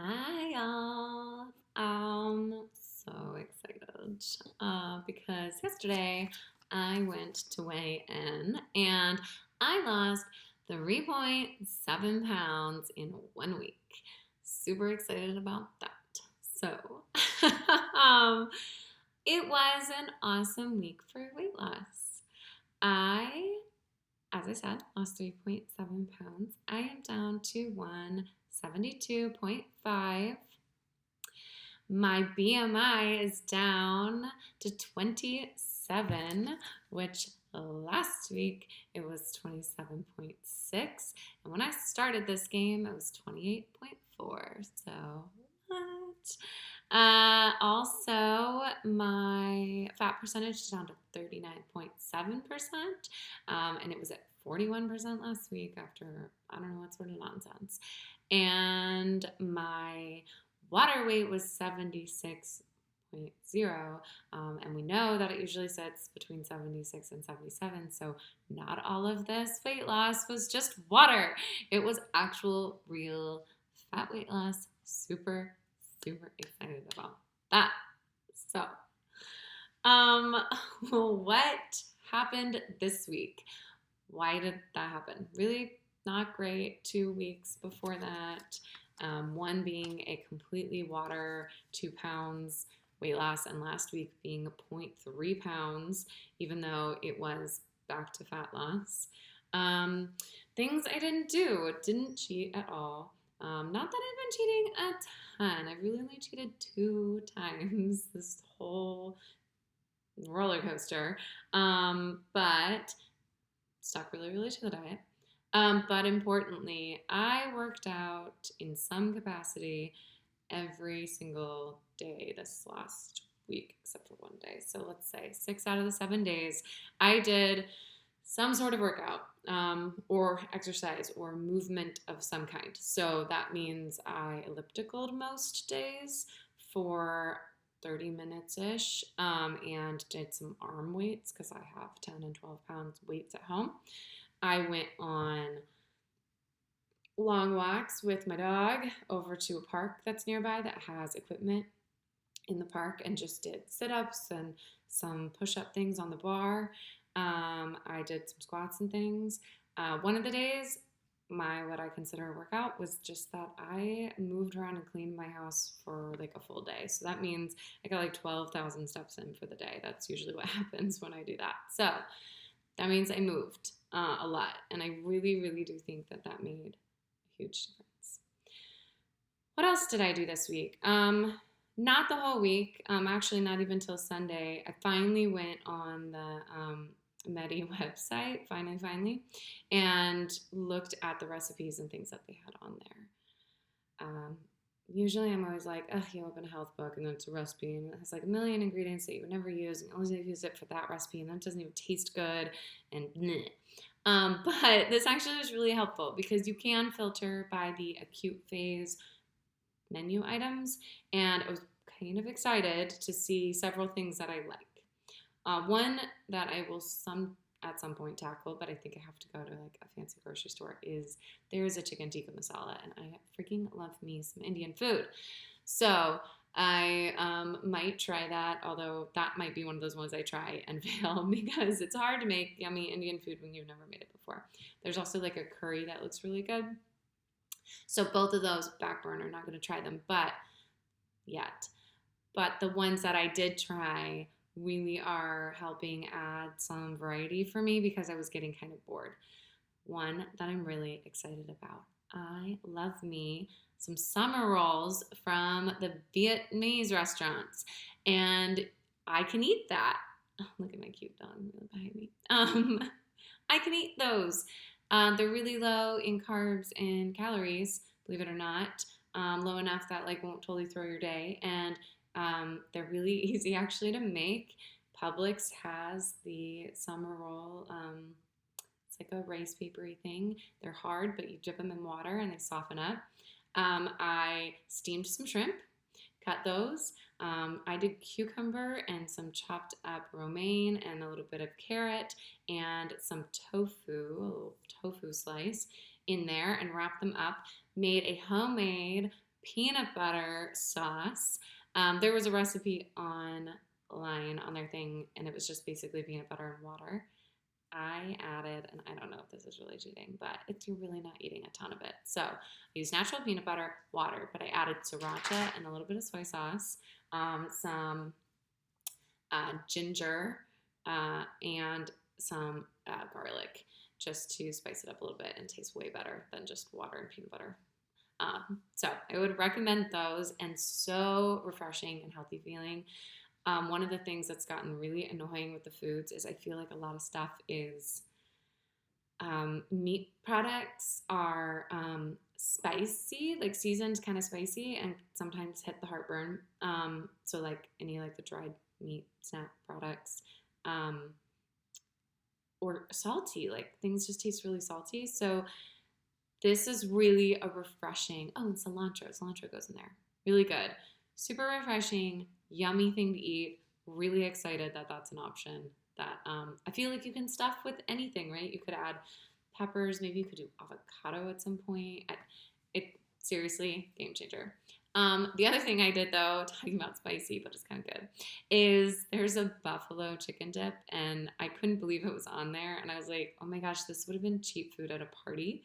Hi y'all. So excited because yesterday I went to weigh in and I lost 3.7 pounds in 1 week. Super excited about that. So, um, it was an awesome week for weight loss. I, as I said, lost 3.7 pounds. I am down to 172.5. My BMI is down to 27, which last week it was 27.6. And when I started this game, it was 28.4. So, what? Also, my fat percentage is down to 39.7%, and it was at 41% last week after I don't know what sort of nonsense. And my water weight was 76.0, and we know that it usually sits between 76 and 77, so not all of this weight loss was just water. It was actual, real fat weight loss. Super, super excited about that. So, um, what happened this week? Why did that happen? Really not great 2 weeks before that. One being a completely water, 2 pounds weight loss, and last week being 0.3 pounds, even though it was back to fat loss. Um, Things I didn't do, didn't cheat at all. Not that I've been cheating a ton. I really only cheated 2 times this whole roller coaster. But stuck really, really to the diet. But importantly, I worked out in some capacity every single day this last week, except for one day. So let's say 6 out of the 7 days, I did some sort of workout or exercise or movement of some kind. So that means I ellipticaled most days for 30 minutes ish and did some arm weights because I have 10 and 12 pounds weights at home. I went on long walks with my dog over to a park that's nearby that has equipment in the park and just did sit ups and some push up things on the bar. I did some squats and things. One of the days, my what I consider a workout was just that I moved around and cleaned my house for like a full day. So that means I got like 12,000 steps in for the day. That's usually what happens when I do that. So that means I moved a lot. And I really, really do think that that made a huge difference. What else did I do this week? Not the whole week. Actually, not even till Sunday. I finally went on the Medi website, finally, and looked at the recipes and things that they had on there. Usually, I'm always like, oh, you open a health book and then it's a recipe and it has like a million ingredients that you would never use, and you only use it for that recipe, and that doesn't even taste good, and bleh. But this actually was really helpful because you can filter by the acute phase menu items, and I was kind of excited to see several things that I like. One that I will at some point tackle, but I think I have to go to like a fancy grocery store, is there's a chicken tikka masala, and I freaking love me some Indian food. So I might try that, although that might be one of those ones I try and fail because it's hard to make yummy Indian food when you've never made it before. There's also like a curry that looks really good. So both of those back burner, not going to try them, but yet. But the ones that I did try really are helping add some variety for me because I was getting kind of bored. One that I'm really excited about. I love me some summer rolls from the Vietnamese restaurants, and I can eat that. Oh, look at my cute dog behind me. I can eat those. They're really low in carbs and calories, believe it or not. Low enough that like won't totally throw your day, and they're really easy actually to make. Publix has the summer roll. It's like a rice papery thing. They're hard, but you dip them in water and they soften up. I steamed some shrimp, cut those. I did cucumber and some chopped up romaine and a little bit of carrot and some tofu, a little tofu slice in there, and wrapped them up. Made a homemade peanut butter sauce. There was a recipe online on their thing, and it was just basically peanut butter and water. I added, and I don't know if this is really cheating, but it's you're really not eating a ton of it. So I used natural peanut butter, water, but I added sriracha and a little bit of soy sauce, some ginger, and some garlic, just to spice it up a little bit and taste way better than just water and peanut butter. So I would recommend those, and so refreshing and healthy feeling. One of the things that's gotten really annoying with the foods is I feel like a lot of stuff is meat products are spicy, like seasoned kind of spicy, and sometimes hit the heartburn. So like any like the dried meat snack products, um, or salty, like things just taste really salty. So this is really a refreshing. Oh, and cilantro. Cilantro goes in there. Really good. Super refreshing, yummy thing to eat. Really excited that that's an option that I feel like you can stuff with anything, right? You could add peppers. Maybe you could do avocado at some point. It seriously, game changer. The other thing I did though, talking about spicy, but it's kind of good, is there's a buffalo chicken dip, and I couldn't believe it was on there. And I was like, oh my gosh, this would have been cheap food at a party.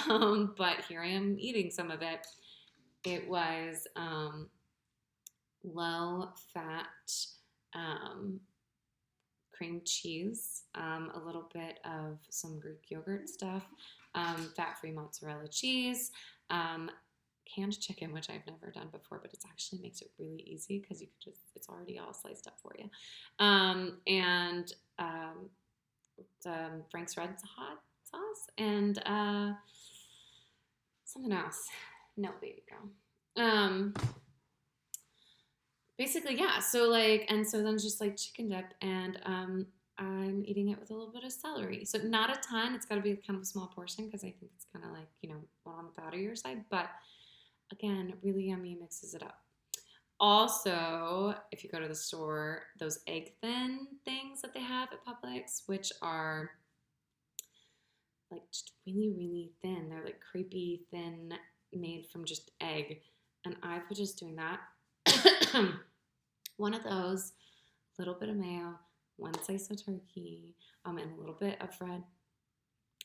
But here I am eating some of it. It was low fat um, cream cheese, a little bit of some Greek yogurt stuff, fat free mozzarella cheese, um, canned chicken, which I've never done before, but it actually makes it really easy because you could just, it's already all sliced up for you. And Frank's Red Hot sauce, and something else. No, baby girl. Basically, yeah. So like, and so then just like chicken dip, and I'm eating it with a little bit of celery. So not a ton. It's got to be kind of a small portion because I think it's kind of like on the fattier side. But again, really yummy, mixes it up. Also, if you go to the store, those egg thin things that they have at Publix, which are like just really, really thin. They're like crepey thin, made from just egg. And I was just doing that. One of those, a little bit of mayo, one slice of turkey, and a little bit of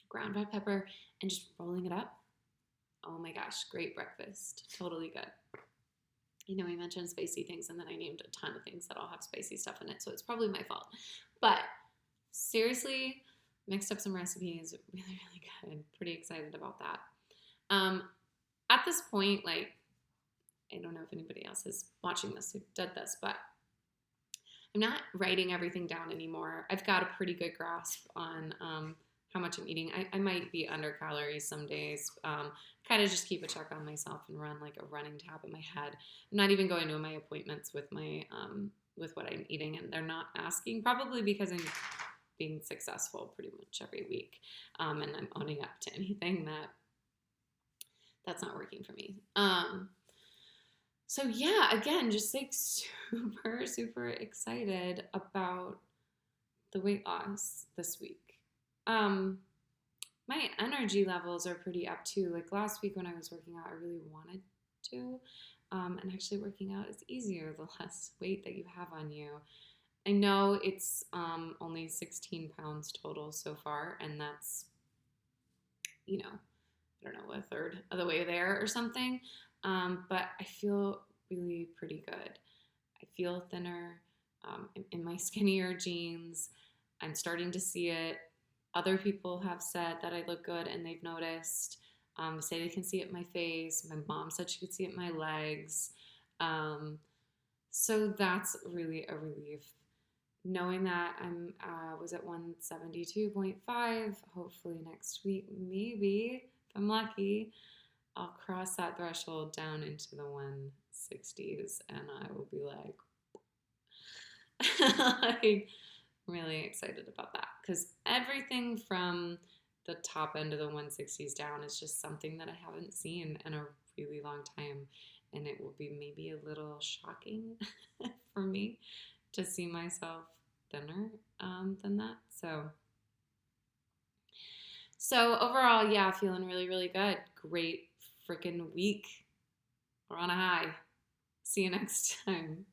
ground red pepper, and just rolling it up. Oh my gosh, great breakfast. Totally good. We mentioned spicy things, and then I named a ton of things that all have spicy stuff in it, so it's probably my fault. But seriously, mixed up some recipes, really, really good. Pretty excited about that. At this point, like, I don't know if anybody else is watching this who did this, but I'm not writing everything down anymore. I've got a pretty good grasp on how much I'm eating. I might be under calories some days. Kind of just keep a check on myself and run like a running tab in my head. I'm not even going to my appointments with my with what I'm eating, and they're not asking, probably because I'm being successful pretty much every week, and I'm owning up to anything that's not working for me. So yeah, again, just like super, super excited about the weight loss this week. My energy levels are pretty up too. Like last week when I was working out, I really wanted to. And actually working out is easier the less weight that you have on you. I know it's only 16 pounds total so far, and that's, I don't know, a third of the way there or something. But I feel really pretty good. I feel thinner in my skinnier jeans. I'm starting to see it. Other people have said that I look good and they've noticed. Say they can see it in my face. My mom said she could see it in my legs. So that's really a relief. Knowing that I'm was at 172.5, hopefully next week, maybe, if I'm lucky, I'll cross that threshold down into the 160s, and I will be like, like really excited about that, because everything from the top end of the 160s down is just something that I haven't seen in a really long time, and it will be maybe a little shocking for me to see myself thinner than that. So overall, yeah, feeling really, really good. Great freaking week. We're on a high. See you next time.